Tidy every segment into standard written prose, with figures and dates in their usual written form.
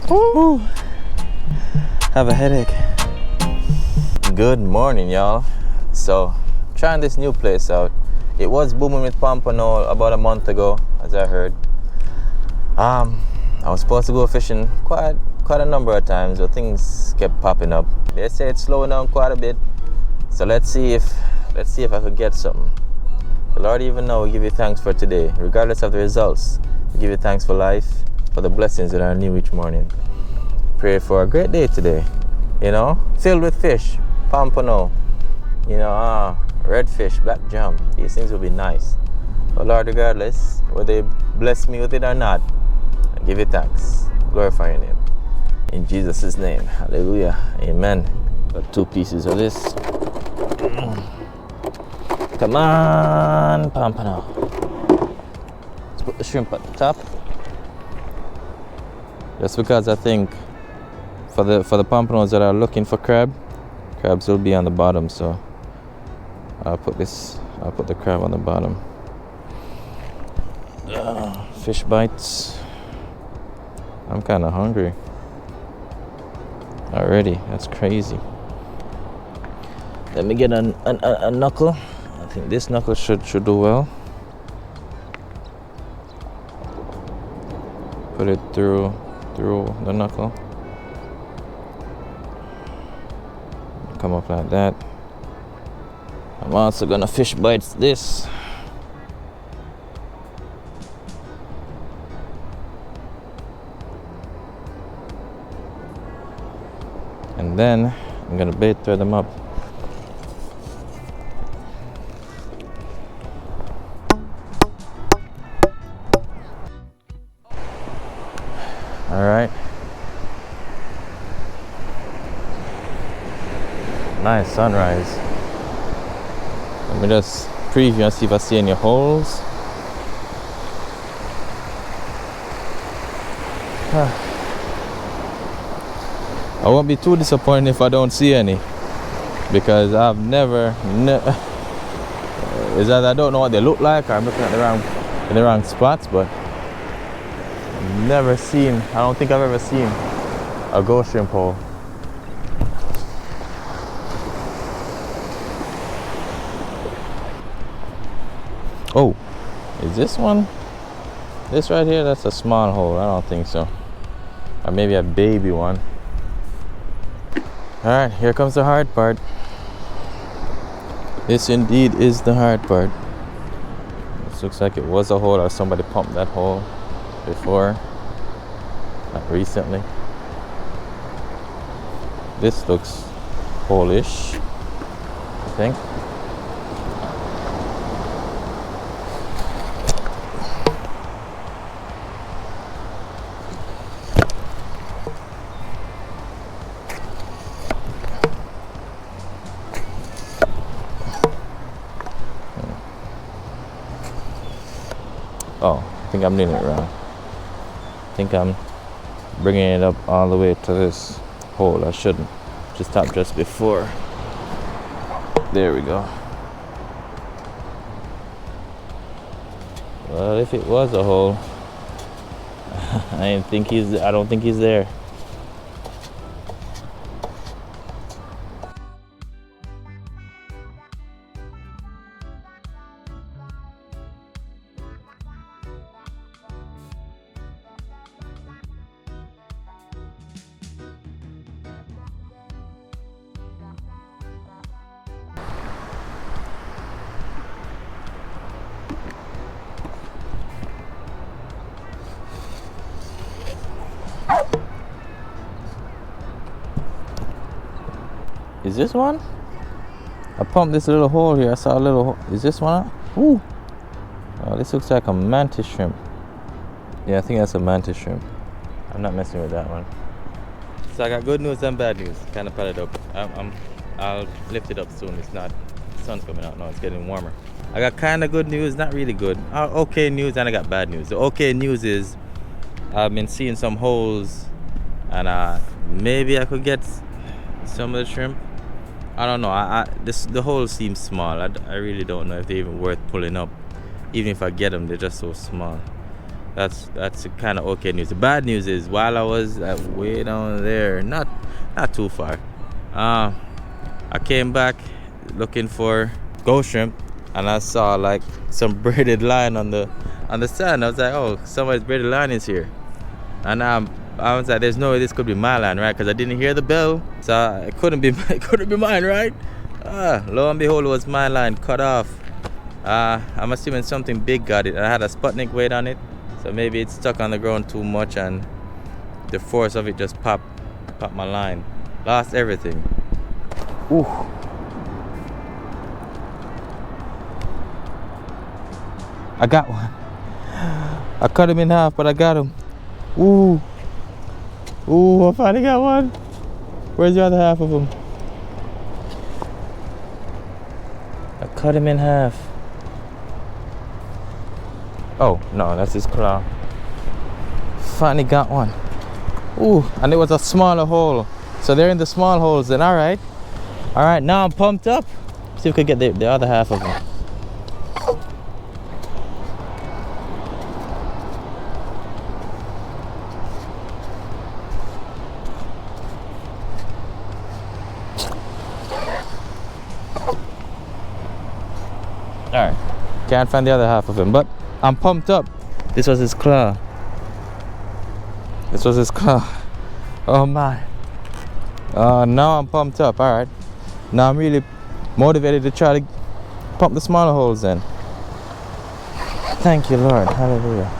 Woo. Have a headache. Good morning, y'all. So, trying this new place out. It was booming with pompano about a month ago, as I heard. I was supposed to go fishing quite a number of times, but things kept popping up. They say it's slowing down quite a bit. So let's see if I could get something. The Lord, even now, we give you thanks for today, regardless of the results. We give you thanks for life, for the blessings that are new each morning. Pray for a great day today, filled with fish, pompano, redfish, black jam. These things will be nice. But Lord, regardless, whether you bless me with it or not, I give you thanks. Glorify your name. In Jesus' name, hallelujah, amen. Got 2 pieces of this. Come on, pompano. Let's put the shrimp at the top. Just because I think for the pompanos that are looking for crabs will be on the bottom, so I'll put the crab on the bottom. Fish bites. I'm kind of hungry already. That's crazy. Let me get a knuckle. I think this knuckle should do well. Put it through the knuckle. Come up like that. I'm also gonna fish bites this. And then I'm gonna bait thread them up. All right. Nice sunrise. Let me just preview and see if I see any holes. I won't be too disappointed if I don't see any, because I've never is that I don't know what they look like, or I'm looking at the wrong spots, but I've never seen, I don't think I've ever seen a ghost shrimp hole. Oh, is this one? This right here, that's a small hole. I don't think so. Or maybe a baby one. Alright, here comes the hard part. This indeed is the hard part. This looks like it was a hole, or somebody pumped that hole before. Not recently. This looks hole-ish, I think. Oh, I think I'm doing it wrong. I think I'm bringing it up all the way to this hole. I shouldn't. Just stop just before. There we go. Well, if it was a hole, I don't think he's there. Is this one? I pumped this little hole here. I saw a little hole. Is this one? Ooh. Oh, this looks like a mantis shrimp. Yeah, I think that's a mantis shrimp. I'm not messing with that one. So I got good news and bad news. Kind of piled up. I'll lift it up soon. It's not. The sun's coming out now. It's getting warmer. I got kind of good news, not really good. Okay news, and I got bad news. The okay news is I've been seeing some holes, and maybe I could get some of the shrimp. I don't know. The holes seem small. I really don't know if they're even worth pulling up. Even if I get them, they're just so small. That's kind of okay news. The bad news is while I was way down there, not too far, I came back looking for ghost shrimp, and I saw like some braided line on the sand. I was like, oh, somebody's braided line is here, and I was like, there's no way this could be my line, right? Because I didn't hear the bell, so it couldn't be it couldn't be mine, right? Lo and behold, it was my line cut off. I'm assuming something big got it. I had a Sputnik weight on it, so maybe it's stuck on the ground too much, and the force of it just popped my line. Lost everything. Ooh. I got one. I cut him in half, but I got him. Ooh. Ooh, I finally got one. Where's the other half of him? I cut him in half. Oh, no, that's his claw. Finally got one. Ooh, and it was a smaller hole. So they're in the small holes then, alright. Alright, now I'm pumped up. See if we can get the other half of him. Alright, can't find the other half of him, but I'm pumped up. This was his claw. This was his claw. Oh my. Now I'm pumped up. Alright, now I'm really motivated to try to pump the smaller holes in. Thank you, Lord. Hallelujah.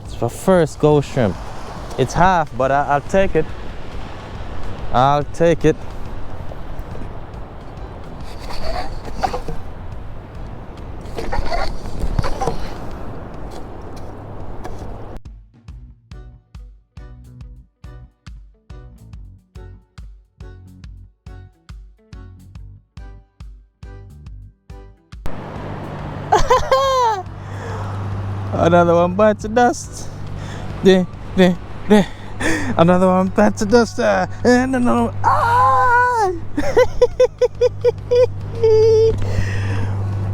It's my first ghost shrimp. It's half, but I'll take it. I'll take it. Another one bites the dust. Another one bites the dust. And another one. Ah!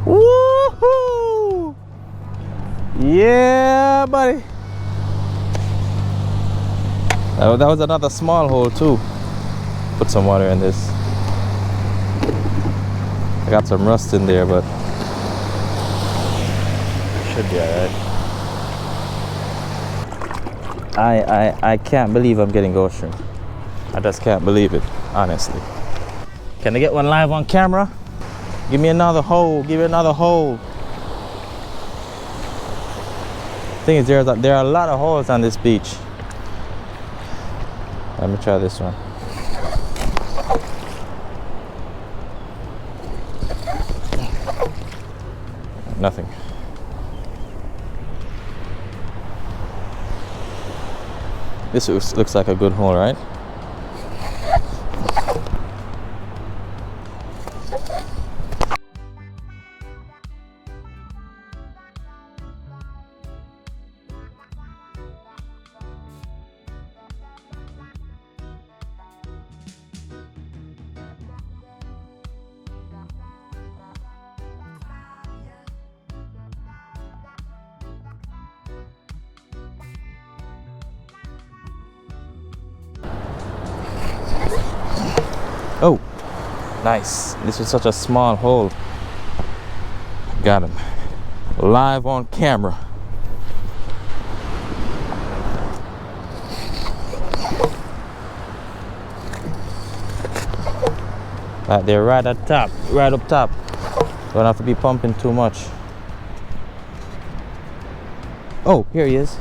Woohoo! Yeah, buddy. That was another small hole too. Put some water in this. I got some rust in there, but should be alright. I can't believe I'm getting ghost shrimp. I just can't believe it, honestly. Can I get one live on camera? Give me another hole. Give me another hole. Thing is, there are a lot of holes on this beach. Let me try this one. Nothing. This looks like a good hole, right? Oh, nice. This was such a small hole. Got him. Live on camera. Right there, right at top, right up top. Don't have to be pumping too much. Oh, here he is.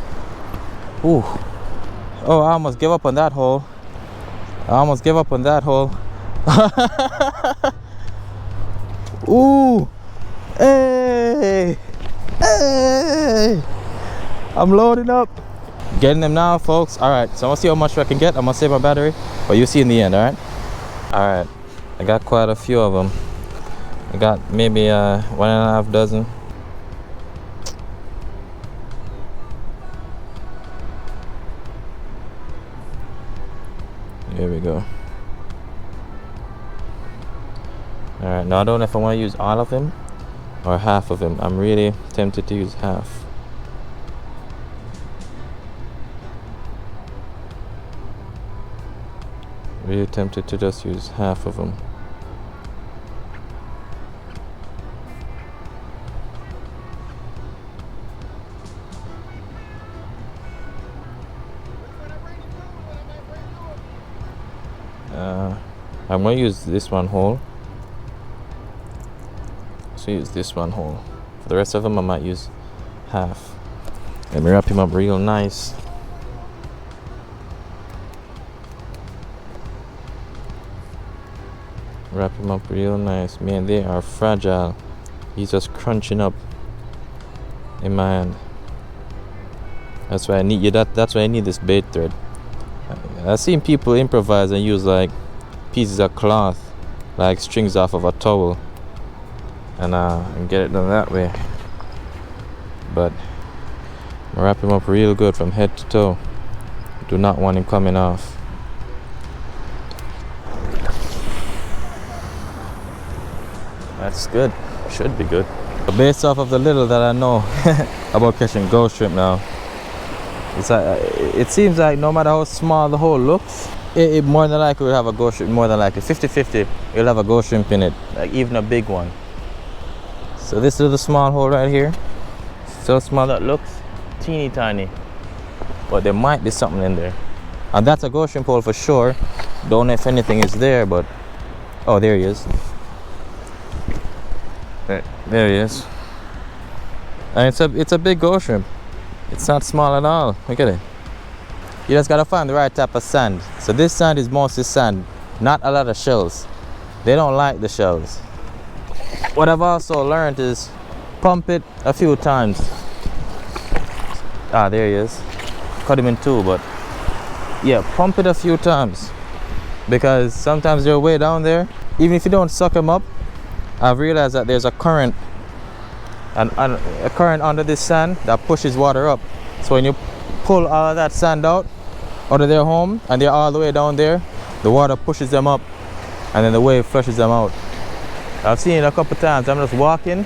Ooh. Oh, I almost gave up on that hole. I almost gave up on that hole. Ooh, hey, hey, I'm loading up. Getting them now, folks. All right, so I'm gonna see how much I can get. I'm gonna save my battery, but you'll see in the end. All right, I got quite a few of them. I got maybe 1.5 dozen. Here we go. right now. I don't know if I want to use all of him or half of him. I'm really tempted to use half. Really tempted to just use half of them. I'm gonna use this one whole. So use this one whole. For the rest of them, I might use half. Let me wrap him up real nice. Wrap him up real nice. Man, they are fragile. He's just crunching up in my hand. That's why I need that's why I need this bait thread. I've seen people improvise and use like pieces of cloth, like strings off of a towel, and get it done that way. But I'm wrap him up real good from head to toe. Do not want him coming off. That's good. Should be good. But based off of the little that I know about catching ghost shrimp now, it seems like no matter how small the hole looks, it more than likely will have a ghost shrimp. More than likely 50-50, it'll have a ghost shrimp in it, like even a big one. So this is the small hole right here. So small that looks teeny tiny, but there might be something in there, and that's a ghost shrimp hole for sure. Don't know if anything is there, but oh, there he is. There he is. And it's a big ghost shrimp. It's not small at all. Look at it. You just gotta find the right type of sand. So this sand is mostly sand, not a lot of shells. They don't like the shells. What I've also learned is pump it a few times. Ah, there he is. Cut him in two, but yeah, pump it a few times, because sometimes they're way down there. Even if you don't suck them up, I've realized that there's a current, a current under this sand that pushes water up. So when you pull all of that sand out of their home and they're all the way down there, the water pushes them up and then the wave flushes them out. I've seen it a couple times. I'm just walking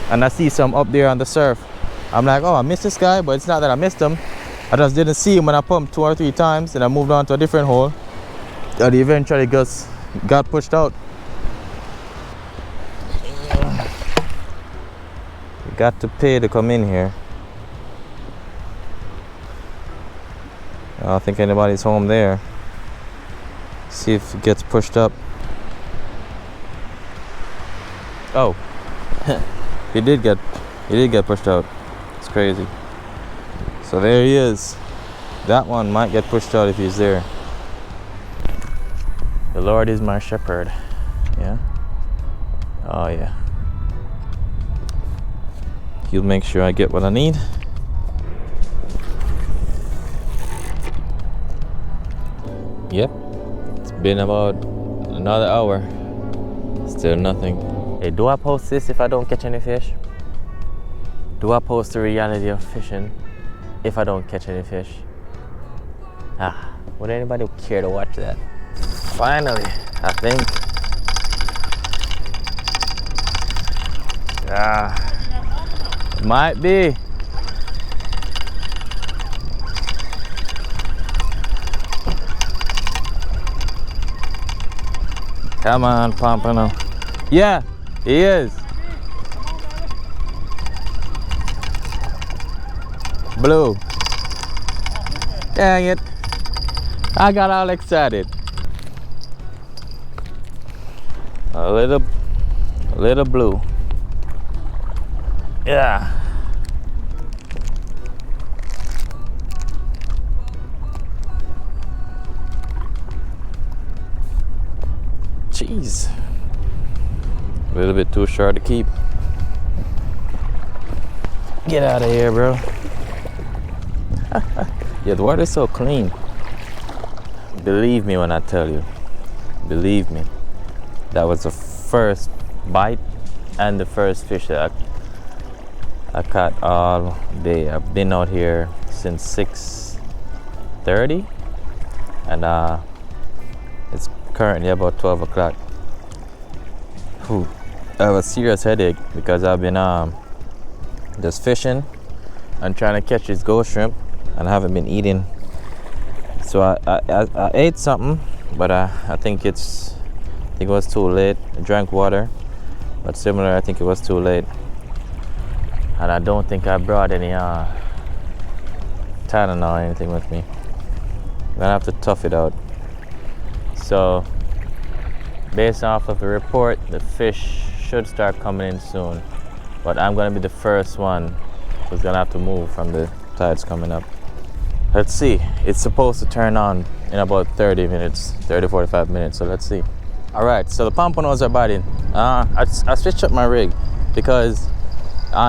and I see some up there on the surf. I'm like, oh, I missed this guy, but it's not that I missed him. I just didn't see him when I pumped 2 or 3 times, and I moved on to a different hole, and he eventually just got pushed out. You got to pay to come in here. I don't think anybody's home there. See if it gets pushed up. Oh, he did get pushed out. It's crazy. So there he is. That one might get pushed out if he's there. The Lord is my shepherd. Yeah. Oh yeah. He'll make sure I get what I need. Yep. It's been about another hour. Still nothing. Hey, do I post this if I don't catch any fish? Do I post the reality of fishing if I don't catch any fish? Would anybody care to watch that? Finally, I think. Might be. Come on, Pompano. Yeah, he is. Blue. Dang it. I got all excited. A little blue. Yeah. Jeez. A little bit too short to keep. Get out of here, bro. Yeah, the water's so clean. Believe me when I tell you. Believe me. That was the first bite and the first fish that I caught all day. I've been out here since 6:30, and it's currently about 12 o'clock. I have a serious headache because I've been just fishing and trying to catch this ghost shrimp, and I haven't been eating. So I ate something, but I think it was too late. I drank water, but similar, I think it was too late. And I don't think I brought any Tylenol or anything with me. I'm gonna have to tough it out. So based off of the report, the fish should start coming in soon, but I'm gonna be the first one who's gonna have to move from the tides coming up. Let's see, it's supposed to turn on in about 45 minutes, so let's see. All right, so the pompanos are biting. I switched up my rig because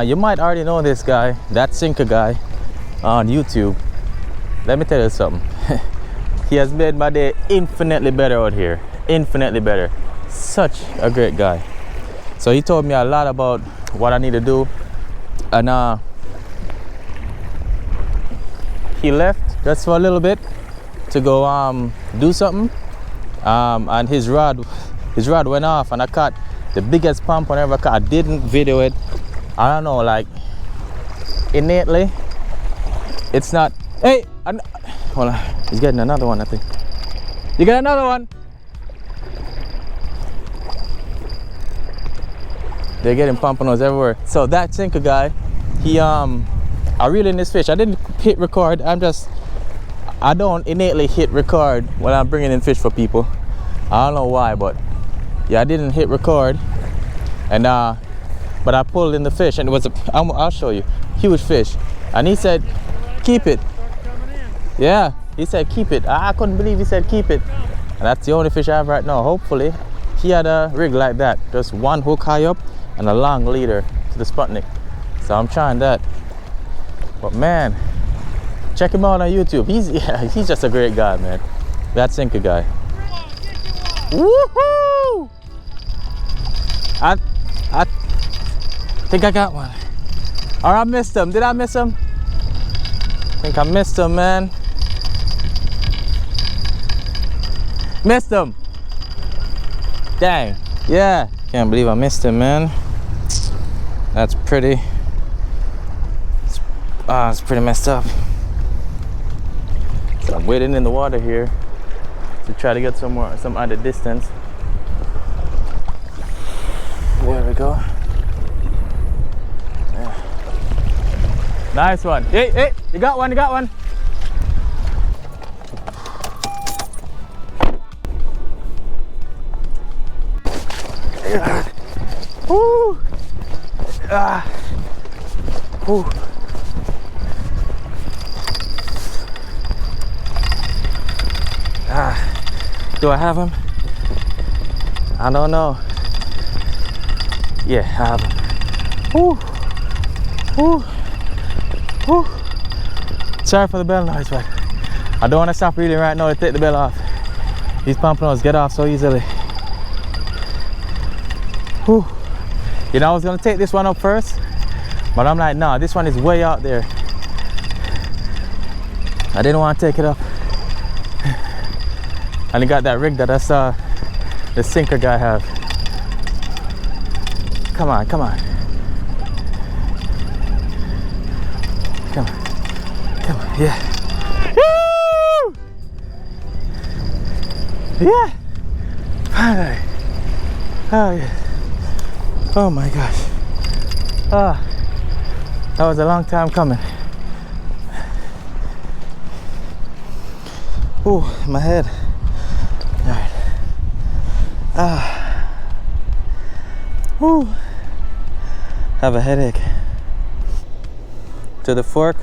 you might already know this guy, that sinker guy on YouTube. Let me tell you something. He has made my day infinitely better out here, infinitely better. Such a great guy. So he told me a lot about what I need to do, and he left just for a little bit to go do something, and his rod went off, and I caught the biggest pompano I ever caught. I didn't video it. I don't know, like innately it's not. Hey, hold on, he's getting another one, I think. You got another one? They're getting pompanos everywhere. So that sinker guy, I reel in this fish. I didn't hit record. I don't innately hit record when I'm bringing in fish for people. I don't know why, but yeah, I didn't hit record. And but I pulled in the fish, and it was I'll show you, huge fish. And he said, keep it. Yeah, he said keep it. I couldn't believe he said keep it. And that's the only fish I have right now. Hopefully he had a rig like that, just one hook high up and a long leader to the Sputnik. So I'm trying that. But man, check him out on YouTube. He's just a great guy, man. That sinker guy. Woohoo! I think I got one. Or I missed him. Did I miss him? I think I missed him, man. Missed him. Dang. Yeah. Can't believe I missed him, man. That's pretty. It's pretty messed up. So I'm waiting in the water here to try to get some other distance. There we go. Yeah. Nice one. Hey, you got one, you got one. Woo! Woo! Do I have him? I don't know. Yeah, I have him. Woo! Woo! Woo! Sorry for the bell noise, but I don't want to stop reeling right now to take the bell off. These pompanos get off so easily. Whew. You know, I was gonna take this one up first, but I'm like, nah, this one is way out there. I didn't want to take it up. And I got that rig that I saw the sinker guy have. Come on, come on. Come on, come on, yeah. Woo! Yeah! Finally. Oh, yeah. Oh my gosh. That was a long time coming. Ooh, my head. All right. Ooh. Have a headache. To the fork.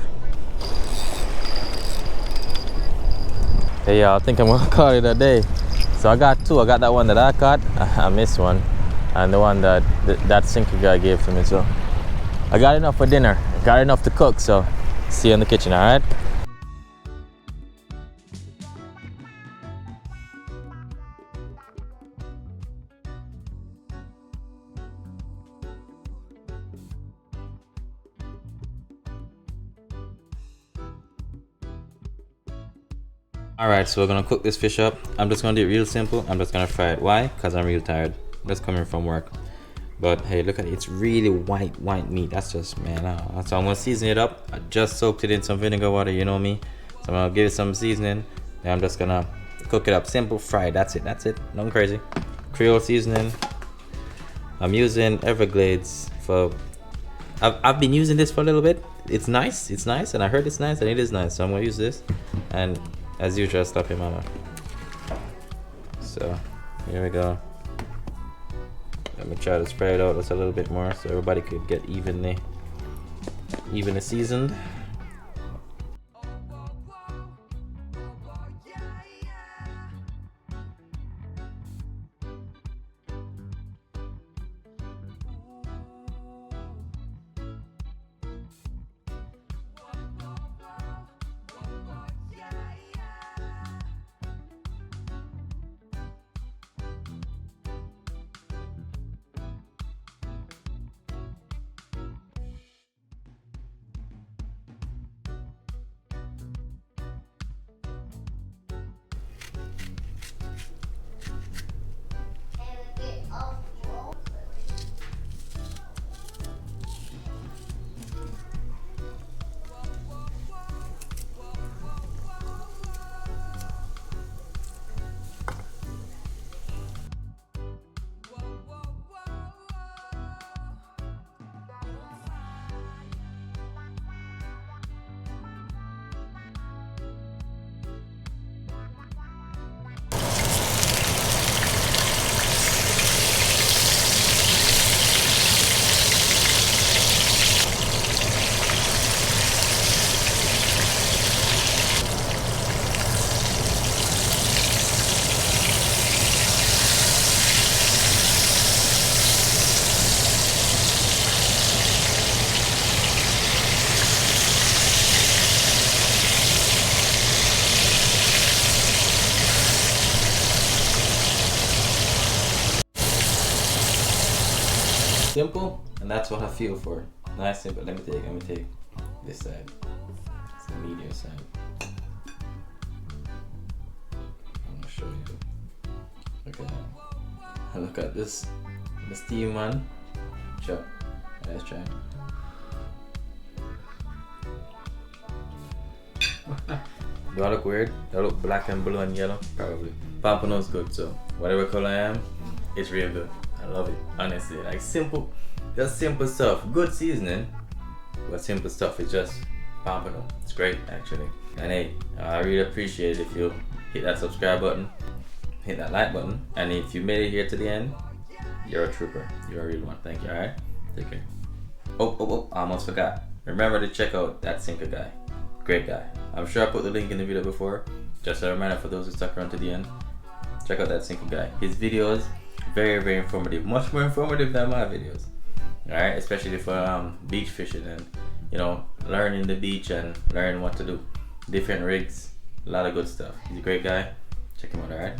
Hey y'all, I think I'm gonna call it a day. So I got two. I got that one that I caught. I missed one. And the one that sinker guy gave to me. So I got enough for dinner. Got enough to cook. So see you in the kitchen, all right? Alright, so we're gonna cook this fish up. I'm just gonna do it real simple. I'm just gonna fry it. Why? Because I'm real tired. Just coming from work. But hey, look at it. It's really white meat. That's just, man. So I'm gonna season it up. I just soaked it in some vinegar water, you know me. So I'm gonna give it some seasoning. Then I'm just gonna cook it up. Simple fry. That's it. Nothing crazy. Creole seasoning. I'm using Everglades for. I've been using this for a little bit. It's nice, and I heard it's nice, and it is nice. So I'm gonna use this, and as usual, stop your mama. So here we go. Let me try to spread it out just a little bit more so everybody could get evenly seasoned. Simple, and that's what I feel for. Nice, simple. Let me take this side. It's the medium side. I'm gonna show you. Look at that. Look at this. The steam one. Sure. Let's try. Do I look weird? Do I look black and blue and yellow? Probably. Pompano's good, so whatever color I am, it's real good. I love it, honestly. Like simple, just simple stuff. Good seasoning, but simple stuff. It's just pompano. It's great, actually. And hey, I really appreciate it if you hit that subscribe button, hit that like button, and if you made it here to the end, you're a trooper. You're a real one. Thank you. All right, take care. Oh! I almost forgot. Remember to check out that sinker guy. Great guy. I'm sure I put the link in the video before. Just a reminder for those who stuck around to the end. Check out that sinker guy. His videos. Very, very informative. Much more informative than my videos. Alright, especially for beach fishing and, you know, learning the beach and learning what to do. Different rigs, a lot of good stuff. He's a great guy. Check him out, alright?